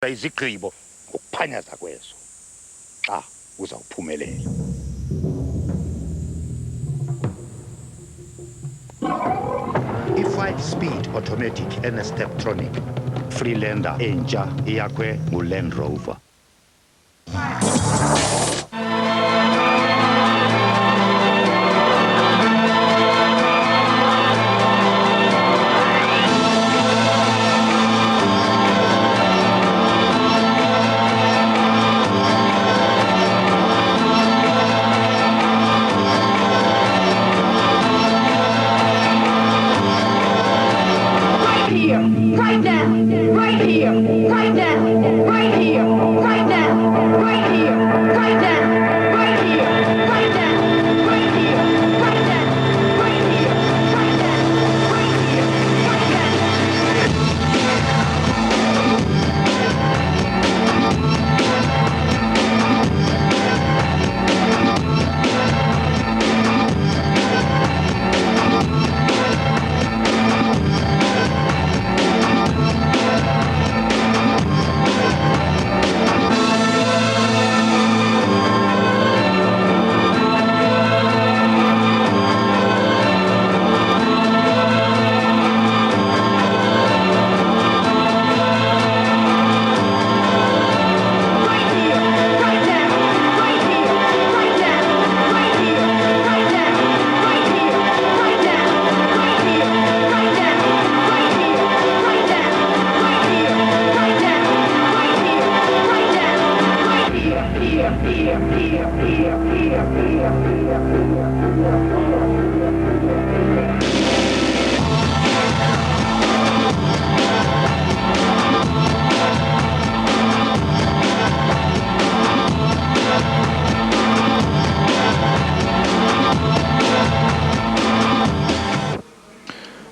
izigqibo ngokuphanyaza kweso xa uzawuphumelela. I-5-speed automatic N-Steptronic Freelander entsha iyakhwe nguLand Rover.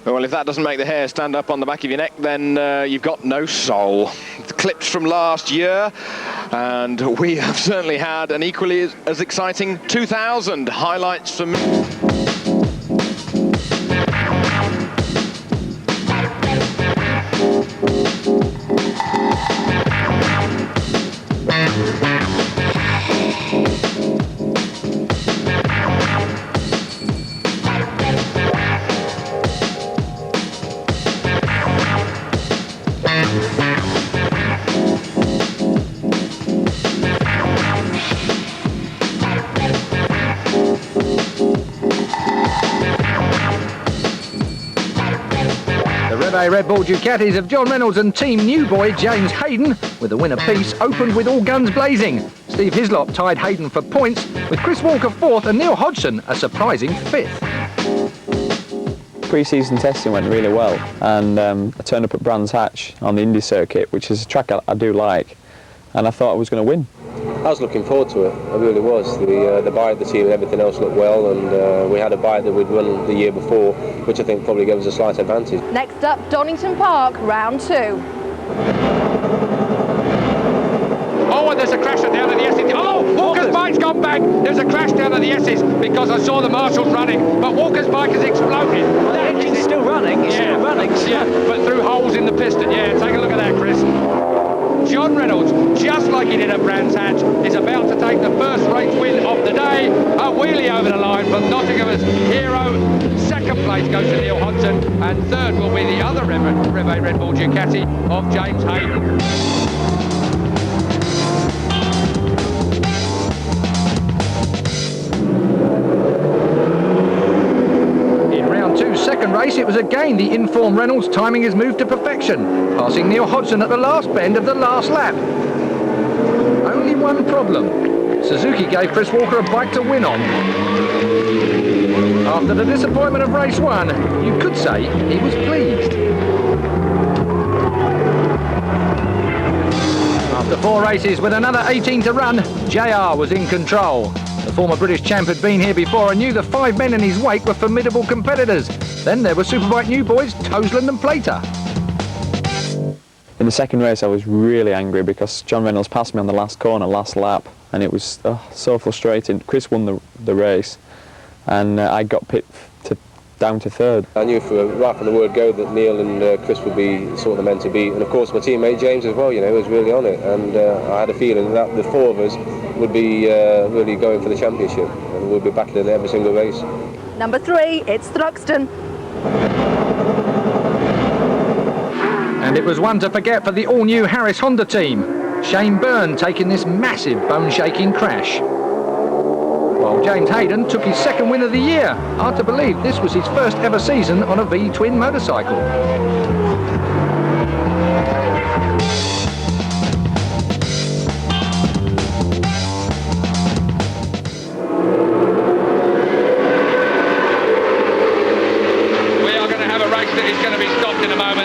Well, if that doesn't make the hair stand up on the back of your neck, then you've got no soul. Clips from last year, and we have certainly had an equally as exciting 2000 highlights for me. Red Bull Ducatis of John Reynolds and Team New Boy James Hayden with the winner piece opened with all guns blazing. Steve Hislop tied Hayden for points, with Chris Walker fourth and Neil Hodgson a surprising fifth. Pre-season testing went really well, and I turned up at Brands Hatch on the Indy circuit, which is a track I do like, and I thought I was going to win. I was looking forward to it, I really was. The bike, the team and everything else looked well, and we had a bike that we'd run the year before, which I think probably gave us a slight advantage. Next up, Donington Park, round 2. Oh, and there's a crash down at the Essex. Oh, Walker's bike's gone back. There's a crash down at the Essex because I saw the marshals running, but Walker's bike has exploded. Well, the engine's still running, it's still running. Yeah, but through holes in the piston. Yeah, take a look at that, Chris. John Reynolds, just like he did at Brands Hatch, is about to take the first race win of the day. A wheelie over the line for Nottingham's hero. Second place goes to Neil Hodgson, and third will be the other Revet Red Bull Ducati of James Hayden. Second race, it was again the informed Reynolds timing his move to perfection, passing Neil Hodgson at the last bend of the last lap. Only one problem. Suzuki gave Chris Walker a bike to win on. After the disappointment of race 1, you could say he was pleased. After 4 races with another 18 to run, JR was in control. The former British champ had been here before and knew the 5 men in his wake were formidable competitors. Then there were Superbike new boys Toseland and Plater. In the second race I was really angry because John Reynolds passed me on the last corner, last lap, and it was so frustrating. Chris won the race, and I got picked to down to third. I knew right from the word go that Neil and Chris would be sort of the men to beat, and of course my teammate James as well, you know, was really on it, and I had a feeling that the four of us would be really going for the championship, and we'll be battling every single race. Number 3, it's Thruxton. And it was one to forget for the all-new Harris Honda team. Shane Byrne taking this massive bone-shaking crash. While James Hayden took his second win of the year. Hard to believe this was his first ever season on a V-twin motorcycle.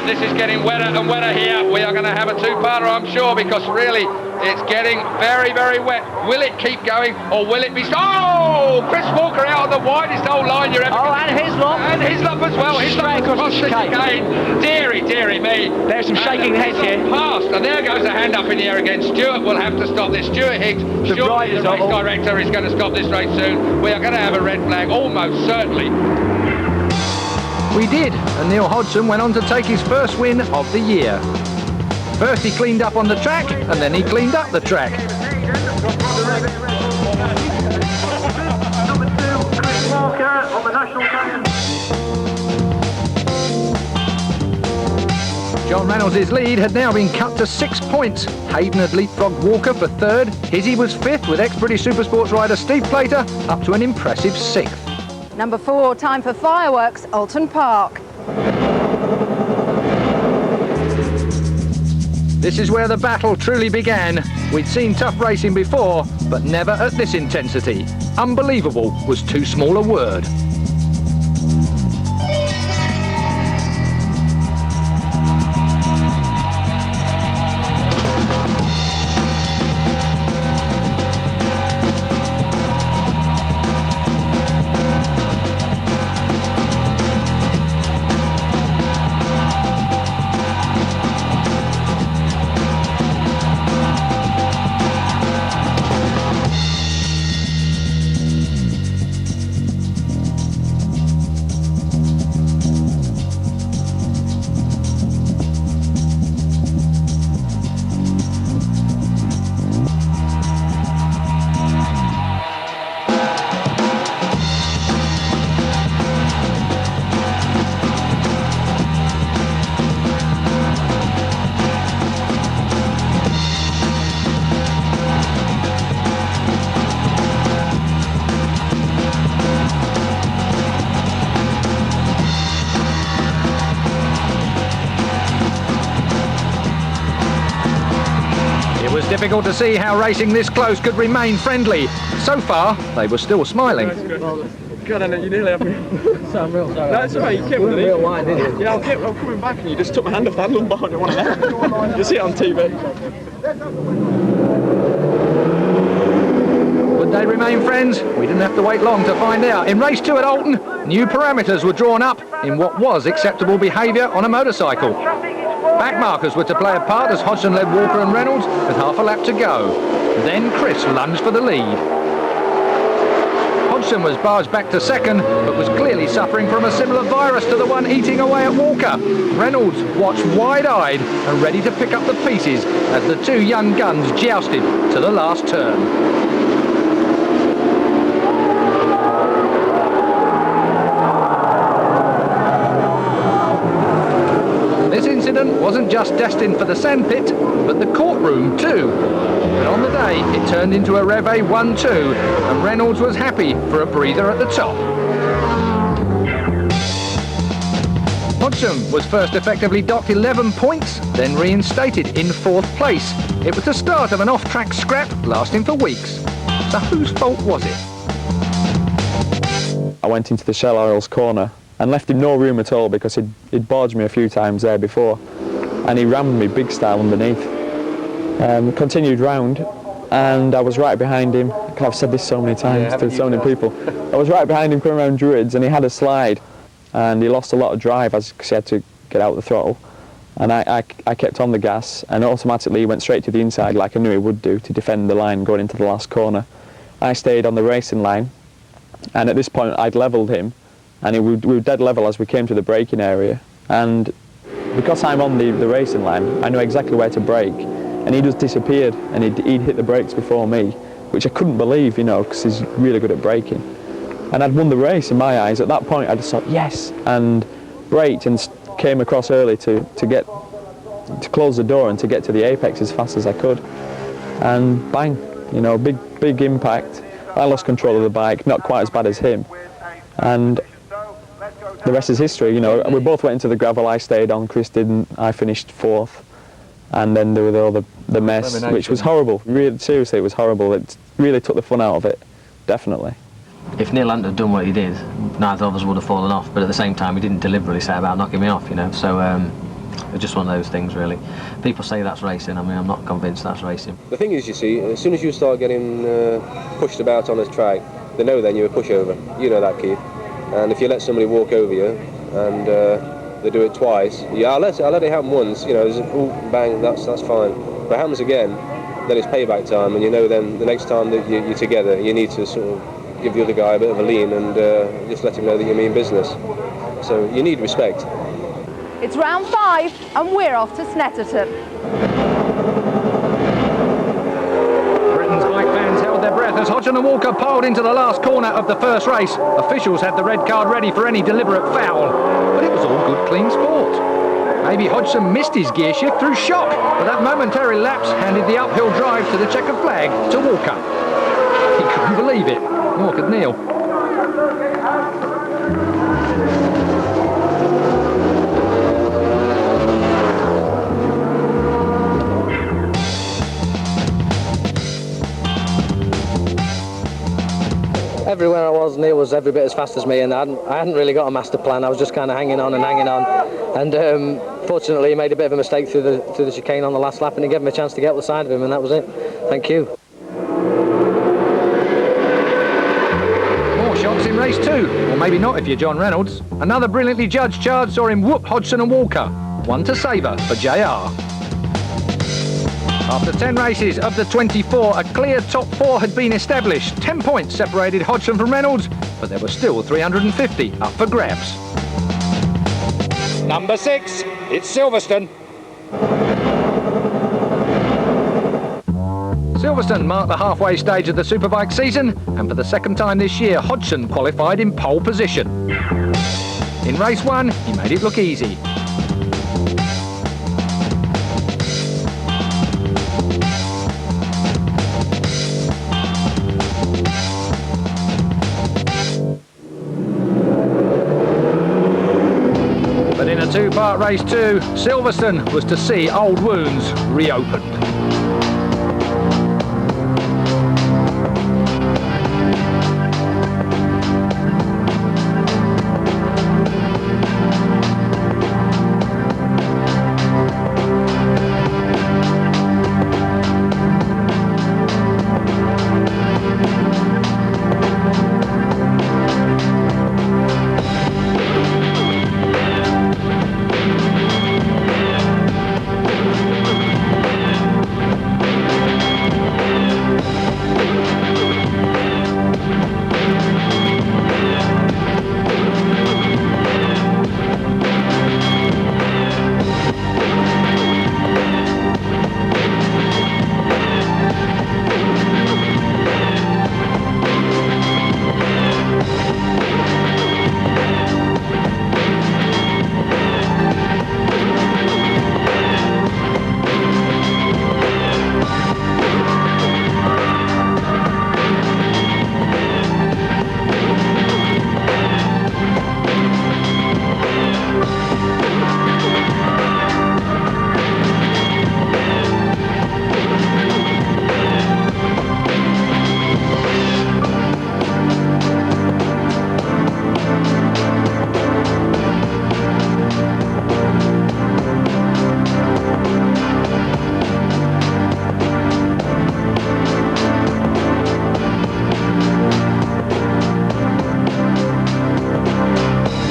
This is getting wetter and wetter here. We are going to have a two-parter, I'm sure, because really it's getting very, very wet. Will it keep going or will it be... Oh! Chris Walker out on the widest old line you're ever... Oh, and Hislop. And Hislop as well. Straight across the chicane. Again. Deary, deary me. There's some shaking heads here. Past, and there goes a hand up in the air again. Stuart will have to stop this. Stuart Higgs, the race director, is going to stop this race soon. We are going to have a red flag, almost certainly. We did, and Neil Hodgson went on to take his first win of the year. First he cleaned up on the track, and then he cleaned up the track. Number 2, Chris Walker on the national champion. John Reynolds' lead had now been cut to 6 points. Hayden had leapfrogged Walker for third. Hizzy was fifth, with ex-British Supersports rider Steve Plater up to an impressive sixth. Number 4, time for fireworks, Alton Park. This is where the battle truly began. We'd seen tough racing before, but never at this intensity. Unbelievable was too small a word. Difficult to see how racing this close could remain friendly. So far, they were still smiling. God, I know, you nearly have me. So I'm real sorry. That's alright, you kept with it. Yeah, I'm coming back and you just took my hand off the handlebar and one of them. You see it on TV. Would they remain friends? We didn't have to wait long to find out. In race 2 at Alton, new parameters were drawn up in what was acceptable behaviour on a motorcycle. Back markers were to play a part as Hodgson led Walker and Reynolds with half a lap to go. Then Chris lunged for the lead. Hodgson was barged back to second, but was clearly suffering from a similar virus to the one eating away at Walker. Reynolds watched wide-eyed and ready to pick up the pieces as the two young guns jousted to the last turn. This incident wasn't just destined for the sandpit, but the courtroom too. And on the day, it turned into a Rev A 1-2, and Reynolds was happy for a breather at the top. Hodgson was first effectively docked 11 points, then reinstated in 4th place. It was the start of an off-track scrap lasting for weeks. So whose fault was it? I went into the Shell Oils corner and left him no room at all because he'd barged me a few times there before, and he rammed me big style underneath. Continued round, and I was right behind him. I've said this so many times to so many people. I was right behind him coming around Druids, and he had a slide, and he lost a lot of drive because he had to get out the throttle. And I kept on the gas, and automatically he went straight to the inside like I knew he would do to defend the line going into the last corner. I stayed on the racing line, and at this point I'd levelled him, and we were dead level as we came to the braking area. And because I'm on the racing line, I know exactly where to brake, and he just disappeared, and he'd hit the brakes before me, which I couldn't believe, you know, because he's really good at braking. And I'd won the race in my eyes. At that point, I just thought, yes, and braked and came across early to close the door and to get to the apex as fast as I could. And bang, you know, big impact. I lost control of the bike, not quite as bad as him. And the rest is history, you know. We both went into the gravel, I stayed on, Chris didn't, I finished 4th. And then there was all the mess, which was horrible. Really, seriously, it was horrible. It really took the fun out of it, definitely. If Neil hadn't have done what he did, neither of us would have fallen off, but at the same time he didn't deliberately set about knocking me off, you know, so it's just one of those things, really. People say that's racing. I mean, I'm not convinced that's racing. The thing is, you see, as soon as you start getting pushed about on a track, they know then you're a pushover. You know that, Keith. And if you let somebody walk over you and they do it twice, yeah, I'll let it happen once, you know, ooh, bang, that's fine. But it happens again, then it's payback time, and you know then the next time that you're together, you need to sort of give the other guy a bit of a lean and just let him know that you mean business. So you need respect. It's round 5 and we're off to Snetterton. Britain's bike fans held their breath as Hodgson and Walker piled into the last corner of the first race. Officials had the red card ready for any deliberate foul, but it was all good, clean sport. Maybe Hodgson missed his gear shift through shock, but that momentary lapse handed the uphill drive to the checkered flag to Walker. He couldn't believe it, nor could Neil. Everywhere I was, Neil was every bit as fast as me, and I hadn't really got a master plan. I was just kind of hanging on, and fortunately he made a bit of a mistake through the chicane on the last lap, and it gave me a chance to get up the side of him, and that was it. Thank you. More shots in race 2, or maybe not if you're John Reynolds. Another brilliantly judged charge saw him whoop Hodgson and Walker. One to savour for JR. After 10 races of the 24, a clear top 4 had been established. 10 points separated Hodgson from Reynolds, but there were still 350 up for grabs. Number 6, it's Silverstone. Silverstone marked the halfway stage of the Superbike season, and for the second time this year, Hodgson qualified in pole position. In race 1, he made it look easy. In a two-part race 2, Silverstone was to see old wounds reopened.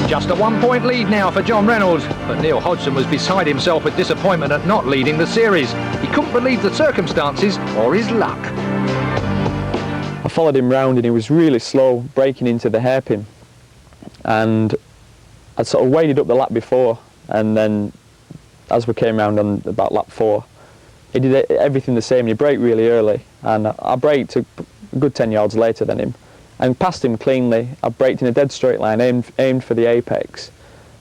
Just a 1-point lead now for John Reynolds, but Neil Hodgson was beside himself with disappointment at not leading the series. He couldn't believe the circumstances or his luck. I followed him round and he was really slow, braking into the hairpin. and I sort of waded up the lap before, and then as we came round on about lap 4, he did everything the same. He braked really early, and I braked a good 10 yards later than him, and passed him cleanly. I braked in a dead straight line, aimed for the apex,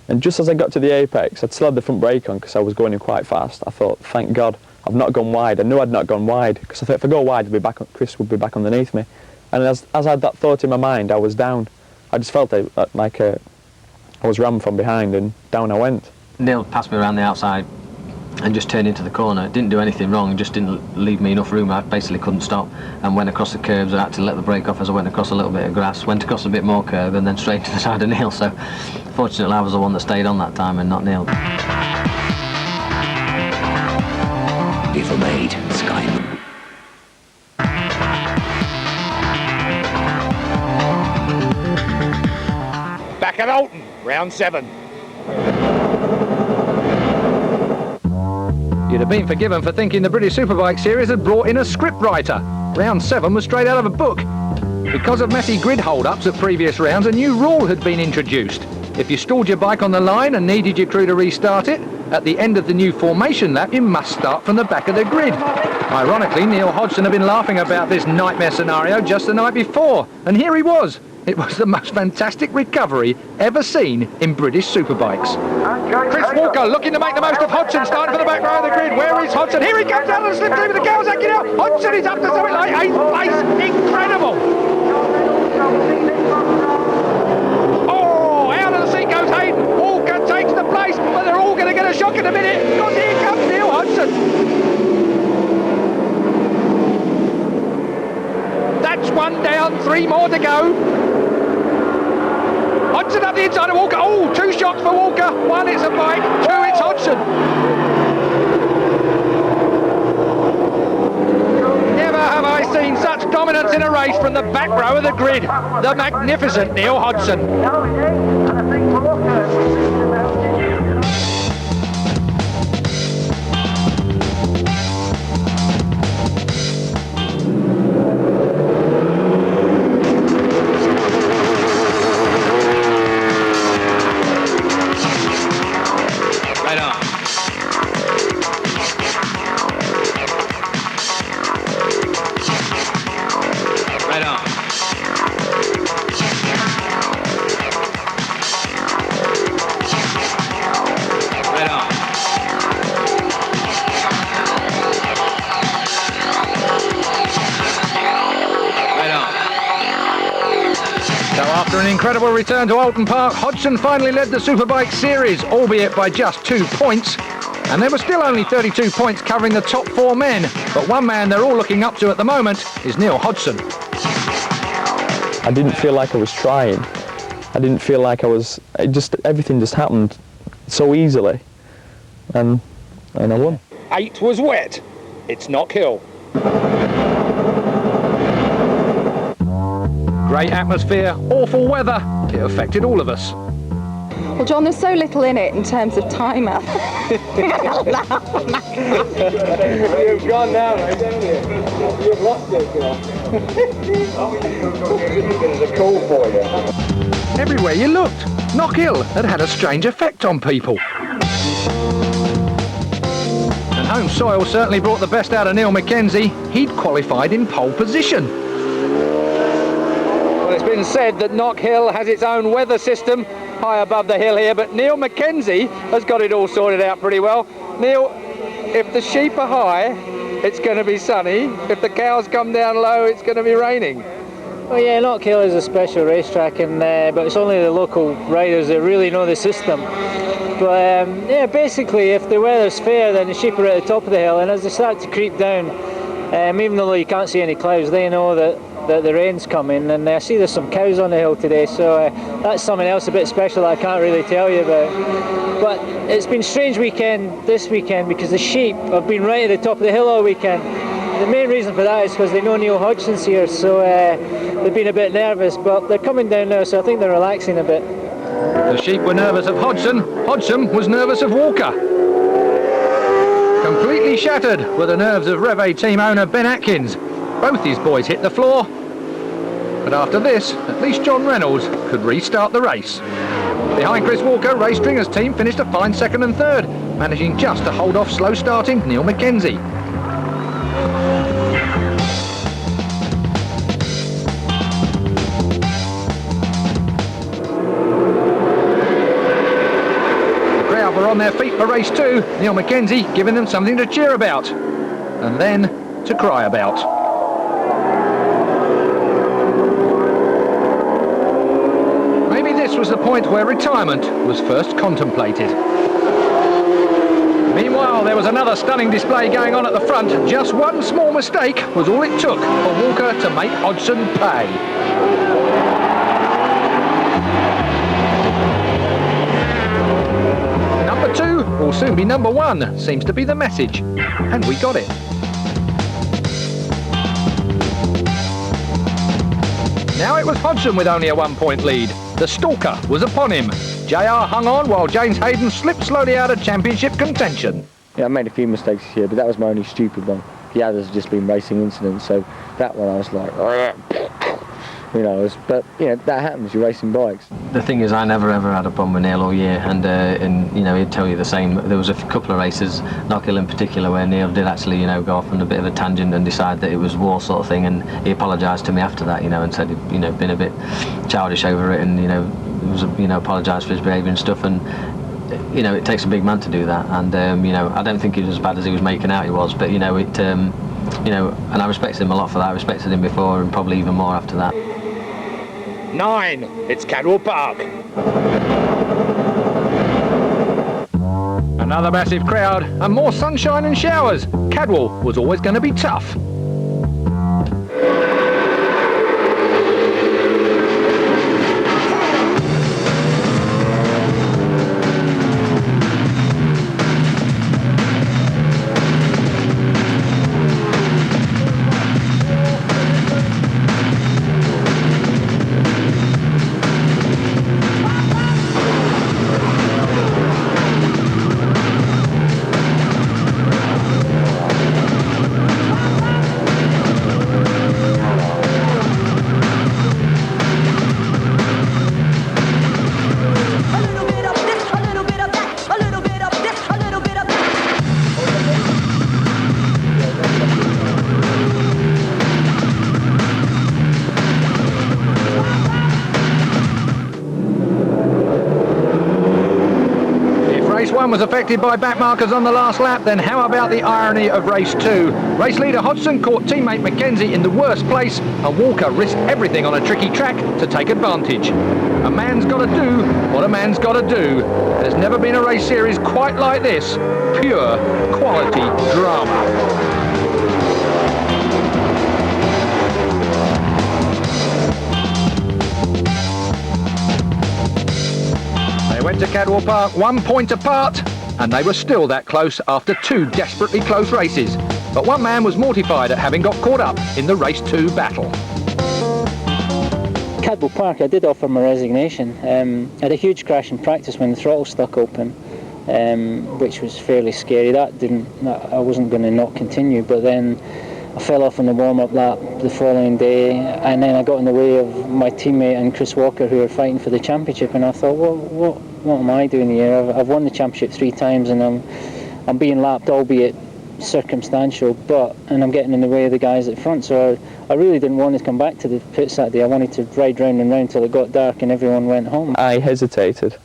and just as I got to the apex, I'd still had the front brake on because I was going in quite fast. I thought, thank God, I've not gone wide. I knew I'd not gone wide, because I thought if I go wide, Chris would be back underneath me. And as I had that thought in my mind, I was down. I just felt like I was rammed from behind, and down I went. Neil passed me around the outside and just turned into the corner. Didn't do anything wrong, just didn't leave me enough room. I basically couldn't stop, and went across the curbs. I had to let the brake off as I went across a little bit of grass, went across a bit more curb, and then straight to the side of Neil. So fortunately I was the one that stayed on that time and not Neil. Liverpool made Sky. Back at Alton, round 7. You'd have been forgiven for thinking the British Superbike Series had brought in a scriptwriter. Round 7 was straight out of a book. Because of messy grid hold-ups at previous rounds, a new rule had been introduced. If you stalled your bike on the line and needed your crew to restart it, at the end of the new formation lap, you must start from the back of the grid. Ironically, Neil Hodgson had been laughing about this nightmare scenario just the night before, and here he was. It was the most fantastic recovery ever seen in British Superbikes. Chris Walker looking to make the most of Hodgson, starting for the back row of the grid. Where is Hodgson? Here he comes out of the slipstream with the Kawasaki now. Hodgson is up to something like 8th place. Incredible. Oh, out of the seat goes Hayden. Walker takes the place, but they're all going to get a shock in a minute, because here comes Neil Hodgson. That's 1 down, 3 more to go. Hodgson up the inside of Walker. Oh, 2 shocks for Walker. 1, it's a bike. 2, it's Hodgson. Never have I seen such dominance in a race from the back row of the grid. The magnificent Neil Hodgson. After an incredible return to Alton Park, Hodgson finally led the Superbike Series, albeit by just 2 points. And there were still only 32 points covering the top 4 men. But one man they're all looking up to at the moment is Neil Hodgson. I didn't feel like I was trying. I didn't feel like I was... everything just happened so easily. And I won. 8 was wet. It's Knock Hill. Great atmosphere, awful weather. It affected all of us. Well, John, there's so little in it in terms of timer. You've gone now, haven't you? You've lost it, you know. It's a call for you. Everywhere you looked, Knock Hill had had a strange effect on people. And home soil certainly brought the best out of Neil Mackenzie. He'd qualified in pole position. Well, it's been said that Knock Hill has its own weather system high above the hill here, but Neil Mackenzie has got it all sorted out pretty well. Neil, if the sheep are high, it's going to be sunny. If the cows come down low, it's going to be raining. Well, yeah, Knock Hill is a special racetrack, and but it's only the local riders that really know the system. But yeah, basically, if the weather's fair, then the sheep are at the top of the hill, and as they start to creep down, even though you can't see any clouds, they know that the rain's coming. And I see there's some cows on the hill today, so that's something else a bit special that I can't really tell you about. But it's been a strange weekend this weekend, because the sheep have been right at the top of the hill all weekend. The main reason for that is because they know Neil Hodgson's here, so they've been a bit nervous, but they're coming down now, so I think they're relaxing a bit. The sheep were nervous of Hodgson. Hodgson was nervous of Walker. Completely shattered were the nerves of Rev A team owner Ben Atkins. Both his boys hit the floor. But after this, at least John Reynolds could restart the race. Behind Chris Walker, Ray Stringer's team finished a fine second and third, managing just to hold off slow-starting Neil Mackenzie. The crowd were on their feet for race 2, Neil Mackenzie giving them something to cheer about, and then to cry about. This was the point where retirement was first contemplated. Meanwhile, there was another stunning display going on at the front. Just one small mistake was all it took for Walker to make Hodgson pay. Number 2 will soon be number 1, seems to be the message. And we got it. Now it was Hodgson with only a 1-point lead. The stalker was upon him. JR hung on while James Hayden slipped slowly out of championship contention. Yeah, I made a few mistakes this year, but that was my only stupid one. The others have just been racing incidents, so that one I was like, you know, but you know, that happens, you're racing bikes. The thing is, I never ever had a problem with Neil all year, and you know, he'd tell you the same. There was a couple of races, Knockhill in particular, where Neil did actually, you know, go off on a bit of a tangent and decide that it was war sort of thing, and he apologised to me after that, you know, and said he'd, you know, been a bit childish over it, and you know, was, you know, apologised for his behaviour and stuff, and you know, it takes a big man to do that, and you know, I don't think he was as bad as he was making out he was, but you know, it, you know, and I respected him a lot for that. I respected him before, and probably even more after that. 9, it's Cadwell Park. Another massive crowd and more sunshine and showers. Cadwell was always going to be tough. Was affected by back markers on the last lap, then how about the irony of race 2? Race leader Hodgson caught teammate Mackenzie in the worst place, and Walker risked everything on a tricky track to take advantage. A man's got to do what a man's got to do. There's never been a race series quite like this. Pure quality drama. Went to Cadwell Park 1 point apart, and they were still that close after 2 desperately close races. But one man was mortified at having got caught up in the race 2 battle. Cadwell Park, I did offer my resignation. I had a huge crash in practice when the throttle stuck open, which was fairly scary. I wasn't going to not continue, but then I fell off on the warm-up lap the following day, and then I got in the way of my teammate and Chris Walker, who were fighting for the championship, and I thought, well, what am I doing here? I've won the championship 3 times, and I'm being lapped, albeit circumstantial, and I'm getting in the way of the guys at front, so I really didn't want to come back to the pits that day. I wanted to ride round and round till it got dark and everyone went home. I hesitated,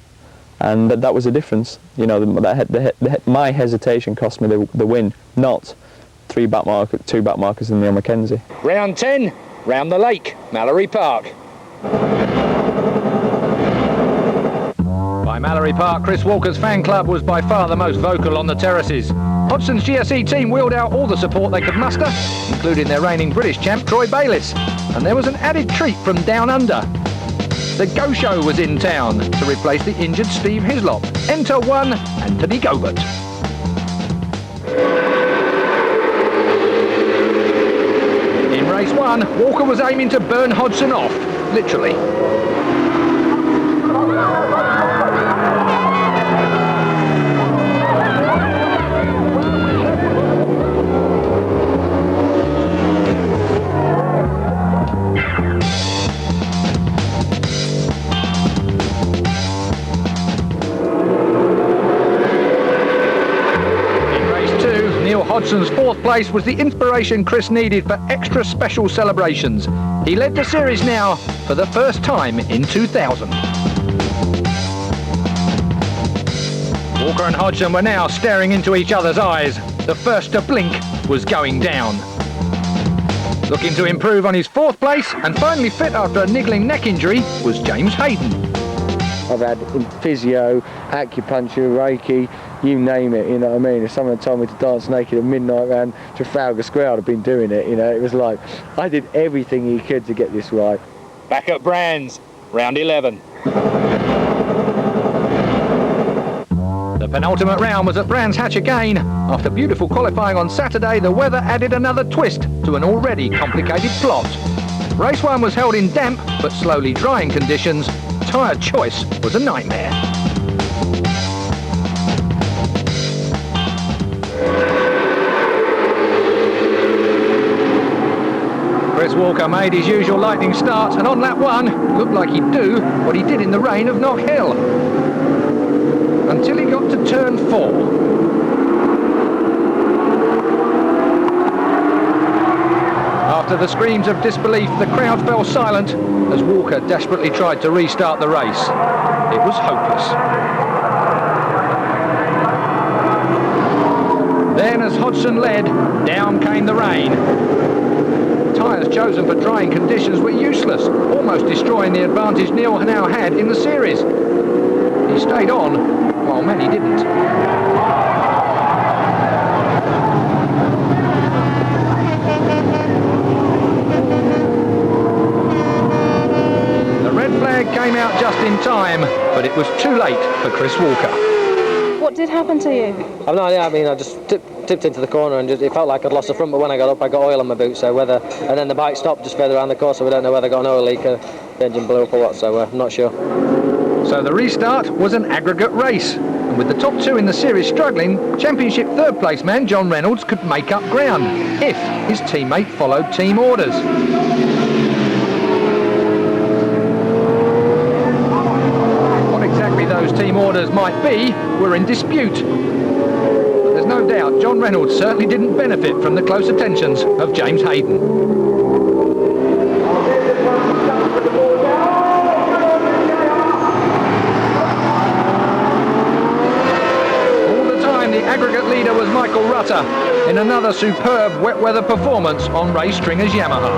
and that was the difference. You know, my hesitation cost me the win, not 2 back markers and Neil Mackenzie. Round 10, round the lake, Mallory Park. By Mallory Park, Chris Walker's fan club was by far the most vocal on the terraces. Hodgson's GSE team wheeled out all the support they could muster, including their reigning British champ Troy Bayliss. And there was an added treat from down under. The Go Show was in town to replace the injured Steve Hislop. Enter one Anthony Gobert. In race 1, Walker was aiming to burn Hodgson off, literally. Hodgson's 4th place was the inspiration Chris needed for extra special celebrations. He led the series now for the first time in 2000. Walker and Hodgson were now staring into each other's eyes. The first to blink was going down. Looking to improve on his 4th place and finally fit after a niggling neck injury was James Hayden. I've had physio, acupuncture, Reiki, you name it, you know what I mean? If someone told me to dance naked at midnight around Trafalgar Square, I'd have been doing it, you know. It was like, I did everything he could to get this right. Back at Brands, round 11. The penultimate round was at Brands Hatch again. After beautiful qualifying on Saturday, the weather added another twist to an already complicated plot. Race 1 was held in damp but slowly drying conditions. Tyre choice was a nightmare. Chris Walker made his usual lightning start, and on lap 1 looked like he'd do what he did in the rain of Knock Hill. Until he got to turn 4. After the screams of disbelief, the crowd fell silent as Walker desperately tried to restart the race. It was hopeless. Then, as Hodgson led, down came the rain. Tyres chosen for drying conditions were useless, almost destroying the advantage Neil now had in the series. He stayed on, while many didn't. The red flag came out just in time, but it was too late for Chris Walker. What did happen to you? I've no idea. I mean, I just tipped into the corner and it felt like I'd lost the front, but when I got up, I got oil on my boot. So and then the bike stopped just further around the course, so we don't know whether I got an oil leak or the engine blew up or what. So I'm not sure. So the restart was an aggregate race, and with the top 2 in the series struggling, Championship 3rd place man John Reynolds could make up ground if his teammate followed team orders. What exactly those team orders might be were in dispute. But there's no doubt John Reynolds certainly didn't benefit from the close attentions of James Hayden. Aggregate leader was Michael Rutter in another superb wet weather performance on Ray Stringer's Yamaha.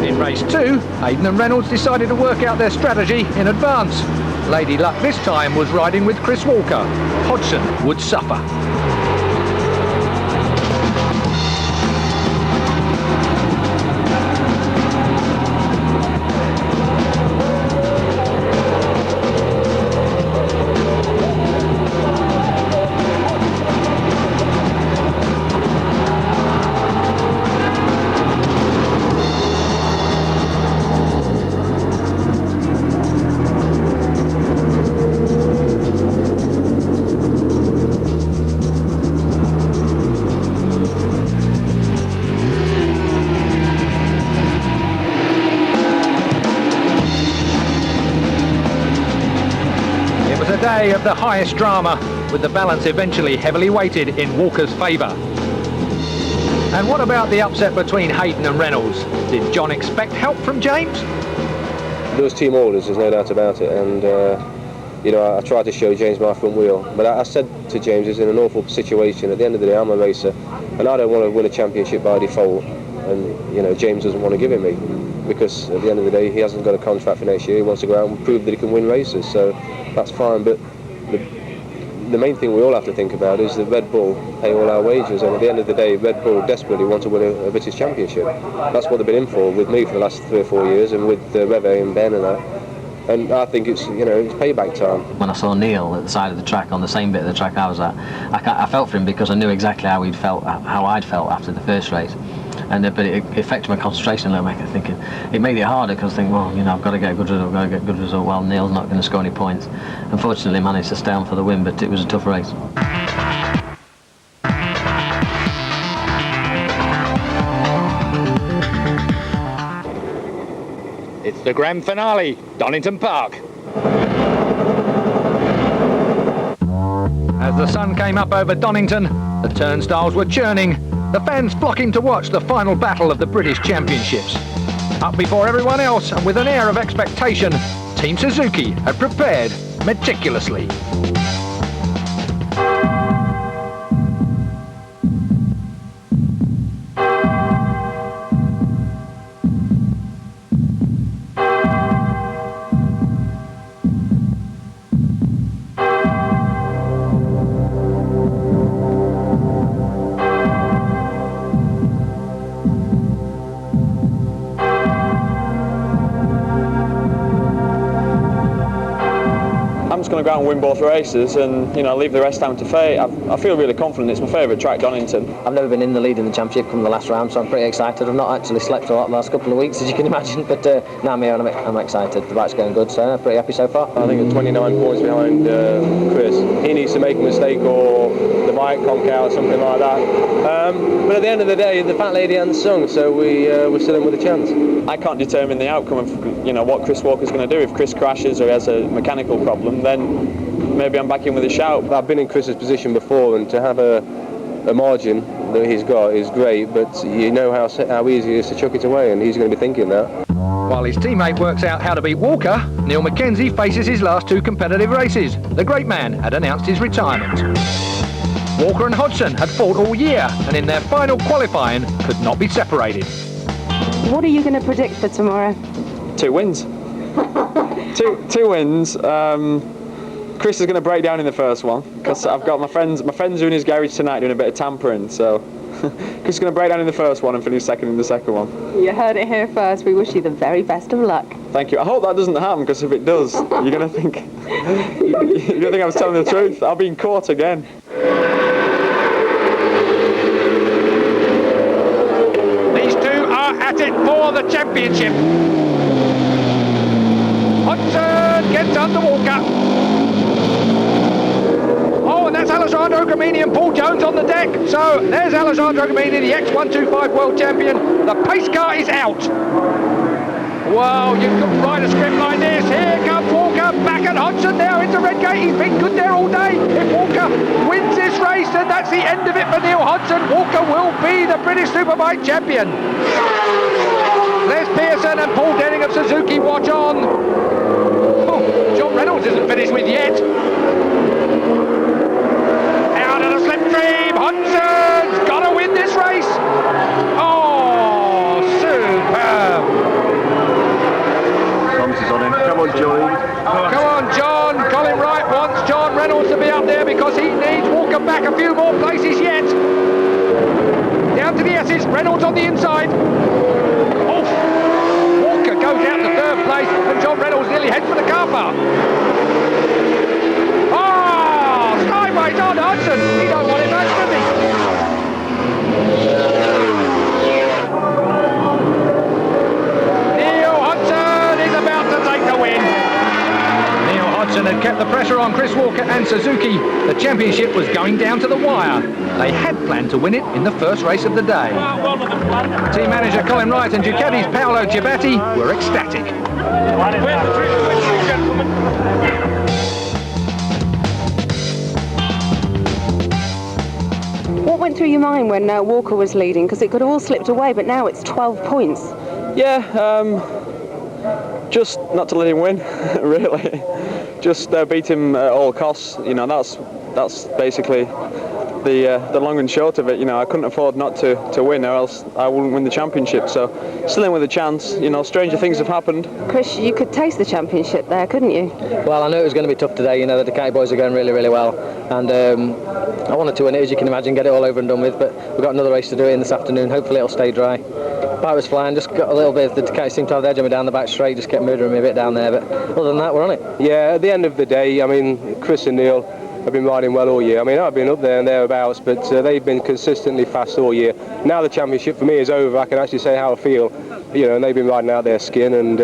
In race 2, Hayden and Reynolds decided to work out their strategy in advance. Lady Luck this time was riding with Chris Walker. Hodgson would suffer. Day of the highest drama, with the balance eventually heavily weighted in Walker's favour. And what about the upset between Hayden and Reynolds? Did John expect help from James? There was team orders, there's no doubt about it, and you know, I tried to show James my front wheel, but I said to James, he's in an awful situation. At the end of the day, I'm a racer, and I don't want to win a championship by default, and you know, James doesn't want to give it me, because at the end of the day, he hasn't got a contract for next year. He wants to go out and prove that he can win races, so that's fine. But the main thing we all have to think about is that Red Bull pay all our wages, and at the end of the day, Red Bull desperately want to win a British Championship. That's what they've been in for with me for the last 3 or 4 years, and with Reve and Ben and that. And I think it's, you know, it's payback time. When I saw Neil at the side of the track, on the same bit of the track I was at, I felt for him because I knew exactly how I'd felt after the first race. But it affected my concentration a little bit, thinking it made it harder because I think, well, you know, I've got to get a good result. Well, Neil's not going to score any points. Unfortunately, managed to stay on for the win, but it was a tough race. It's the grand finale, Donington Park. As the sun came up over Donington, the turnstiles were churning, the fans flocking to watch the final battle of the British Championships. Up before everyone else and with an air of expectation, Team Suzuki had prepared meticulously. Going to go out and win both races and, you know, leave the rest down to fate. I feel really confident. It's my favourite track, Donington. I've never been in the lead in the championship come the last round, so I'm pretty excited. I've not actually slept a lot the last couple of weeks, as you can imagine, but now I'm here and I'm excited. The bike's going good, so I'm pretty happy so far. I think at 29 points behind Chris, he needs to make a mistake or the bike conk out or something like that. But at the end of the day, the fat lady hasn't sung, so we're still in with a chance. I can't determine the outcome of, you know, what Chris Walker's going to do. If Chris crashes or he has a mechanical problem, then maybe I'm back in with a shout. I've been in Chris's position before, and to have a margin that he's got is great, but you know how easy it is to chuck it away, and he's going to be thinking that. While his teammate works out how to beat Walker, Neil Mackenzie faces his last two competitive races. The great man had announced his retirement. Walker and Hodgson had fought all year, and in their final qualifying could not be separated. What are you going to predict for tomorrow? 2 wins. two wins. Chris is going to break down in the first one because I've got my friends are in his garage tonight doing a bit of tampering, so Chris is going to break down in the first one and finish second in the second one. You heard it here first. We wish you the very best of luck. Thank you. I hope that doesn't happen, because if it does, you're going to think I was telling the truth. I'll be in court again. These two are at it for the championship. Hodgson gets under Walker. Oh, and that's Alessandro Gramini and Paul Jones on the deck. So there's Alessandro Gramini, the X125 world champion. The pace car is out. Wow, you can write a script like this. Here comes Walker, back at Hodgson now into Redgate. He's been good there all day. If Walker wins this race, then that's the end of it for Neil Hodgson. Walker will be the British Superbike champion. Les Pearson and Paul Denning of Suzuki watch on. Oh, John Reynolds isn't finished with yet. Out of the slipstream, Hodgson's got to win this race. Oh, superb. Thomas is on him. Come on, John. Come on, John. Colin Wright wants John Reynolds to be up there because he needs Walker back a few more places yet. Down to the S's, Reynolds on the inside. Oh, Walker goes out to third place and John Reynolds nearly heads for the car park. Oh, sideways on Hodgson. He don't want it much, does he? Neil Hodgson is about to take the win. Neil Hodgson had kept the pressure on Chris Walker and Suzuki. The championship was going down to the wire. They had planned to win it in the first race of the day. Team manager Colin Wright and Ducati's Paolo Giabatti were ecstatic. What went through your mind when Walker was leading? Because it could have all slipped away, but now it's 12 points. Yeah, just not to let him win, really. Just beat him at all costs. You know, that's basically the long and short of it. You know, I couldn't afford not to win, or else I wouldn't win the championship. So, still in with a chance. You know, stranger things have happened. Chris, you could taste the championship there, couldn't you? Well, I knew it was going to be tough today. You know, the Ducati boys are going really, really well, and I wanted to win it, as you can imagine, get it all over and done with. But we've got another race to do in this afternoon. Hopefully, it'll stay dry. Bike was flying, just got a little bit. The Ducati seemed to have the edge on me down the back straight, just kept murdering me a bit down there. But other than that, we're on it. Yeah, at the end of the day, I mean, Chris and Neil have been riding well all year. I mean, I've been up there and thereabouts, but they've been consistently fast all year. Now the championship for me is over. I can actually say how I feel. You know, and they've been riding out their skin, and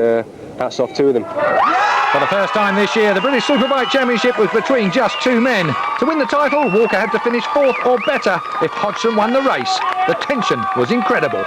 hats off to them. For the first time this year, the British Superbike Championship was between just two men. To win the title, Walker had to finish fourth or better if Hodgson won the race. The tension was incredible.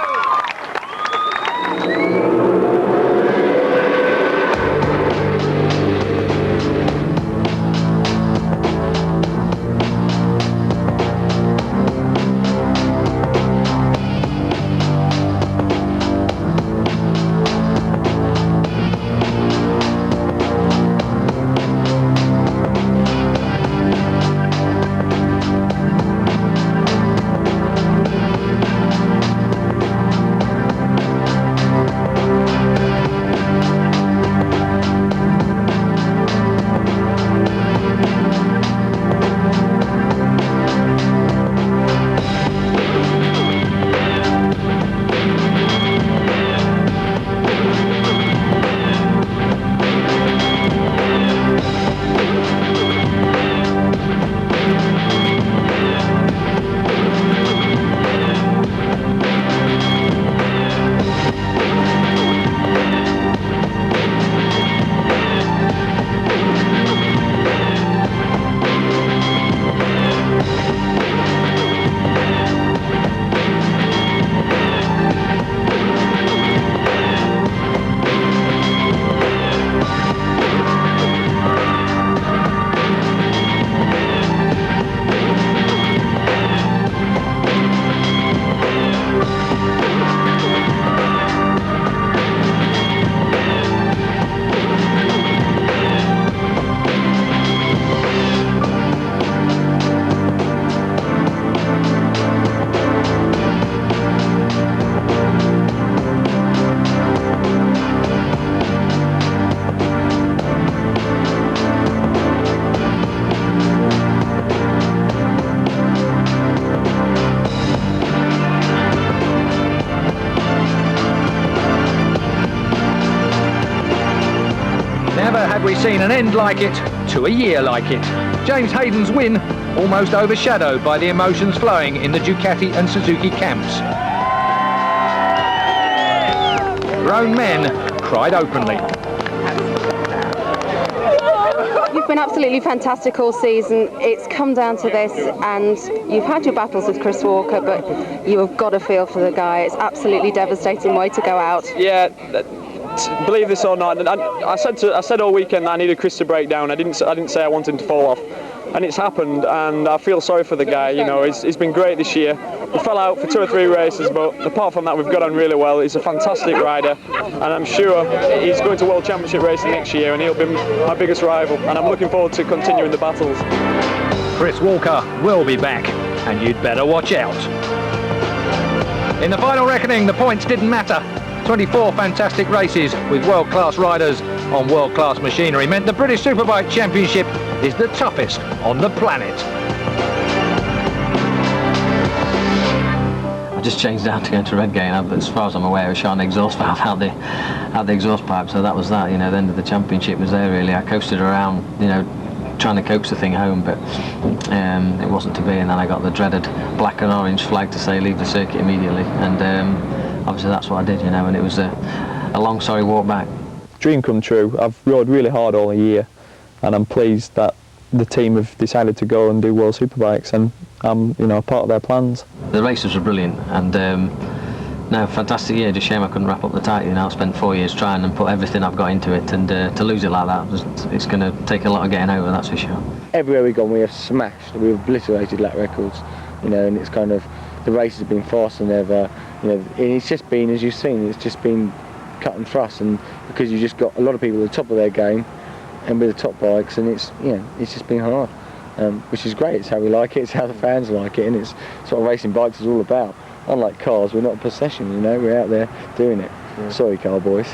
Never had we seen an end like it to a year like it. James Hayden's win almost overshadowed by the emotions flowing in the Ducati and Suzuki camps. Grown men cried openly. You've been absolutely fantastic all season. It's come down to this, and you've had your battles with Chris Walker, but you have got a feel for the guy. It's absolutely devastating way to go out. Yeah, believe this or not, I said all weekend that I needed Chris to break down. I didn't say I wanted him to fall off, and it's happened. And I feel sorry for the guy. You know, he's been great this year. He fell out for 2 or 3 races, but apart from that, we've got on really well. He's a fantastic rider, and I'm sure he's going to World Championship racing next year, and he'll be my biggest rival. And I'm looking forward to continuing the battles. Chris Walker will be back, and you'd better watch out. In the final reckoning, the points didn't matter. 24 fantastic races with world-class riders on world-class machinery meant the British Superbike Championship is the toughest on the planet. I just changed down to go to Redgate, and as far as I'm aware, I shot an exhaust valve out the exhaust pipe, so that was that. You know, the end of the championship was there really. I coasted around, you know, trying to coax the thing home, but it wasn't to be, and then I got the dreaded black and orange flag to say leave the circuit immediately, and obviously that's what I did, you know, and it was a long, sorry walk back. Dream come true. I've rode really hard all year, and I'm pleased that the team have decided to go and do World Superbikes, and I'm, you know, part of their plans. The races were brilliant, and no, fantastic year. Just shame I couldn't wrap up the title. You know, I spent 4 years trying and put everything I've got into it, and to lose it like that, it's going to take a lot of getting over, that's for sure. Everywhere we've gone, we have smashed, we've obliterated lap records, you know, and it's kind of, the races have been faster than ever, you know, and it's just been, as you've seen, it's just been cut and thrust, and because you've just got a lot of people at the top of their game, and with the top bikes, and it's, you know, it's just been hard, which is great. It's how we like it, it's how the fans like it, and it's sort of racing bikes is all about. Unlike cars, we're not a possession, you know, we're out there doing it. Yeah. Sorry, car boys.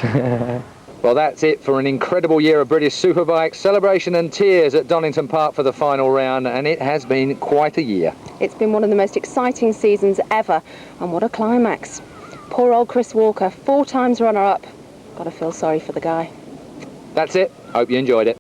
Well, that's it for an incredible year of British Superbikes, celebration and tears at Donington Park for the final round, and it has been quite a year. It's been one of the most exciting seasons ever, and what a climax. Poor old Chris Walker, 4 times runner-up. Gotta feel sorry for the guy. That's it. Hope you enjoyed it.